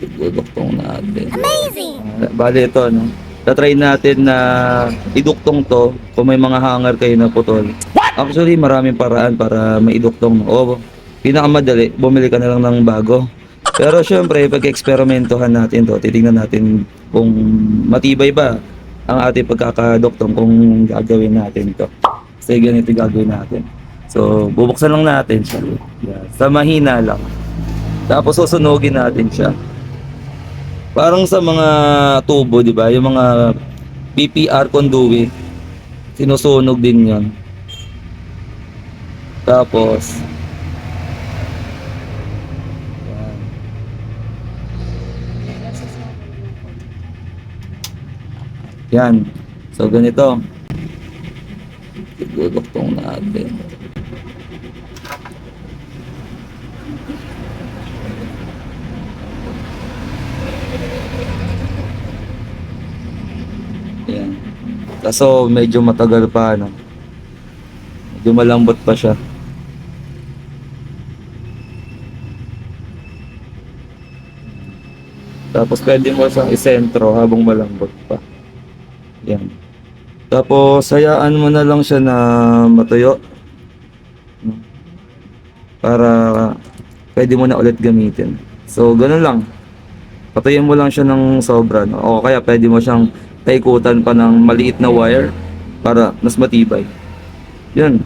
Duduktong natin. Amazing! Bale ito, no? Tatry natin na iduktong to kung may mga hanger kayo na putol. Actually, maraming paraan para maiduktong. O, pinakamadali, bumili ka na lang ng bago. Pero syempre, pag-eksperimentohan natin to, titingnan natin kung matibay ba ang ating pagkakaduktong kung gagawin natin to. Kasi ganito gagawin natin. So, bubuksan lang natin siya. Yan. Sa mahina lang. Tapos susunugin natin siya. Parang sa mga tubo, di ba? Yung mga PPR conduit, sinusunog din yon. Tapos, yan. So, ganito. Duduktong natin. Yan. Kaso, medyo matagal pa, no? Medyo malambot pa siya. Tapos pwede mo siyang isentro habang malambot pa. Yan. Tapos hayaan mo na lang siya na matuyo. No? Para pwede mo na ulit gamitin. So ganun lang. Patayin mo lang siya ng sobra. No? O kaya pwede mo siyang paikutan pa ng maliit na wire para mas matibay. Yan.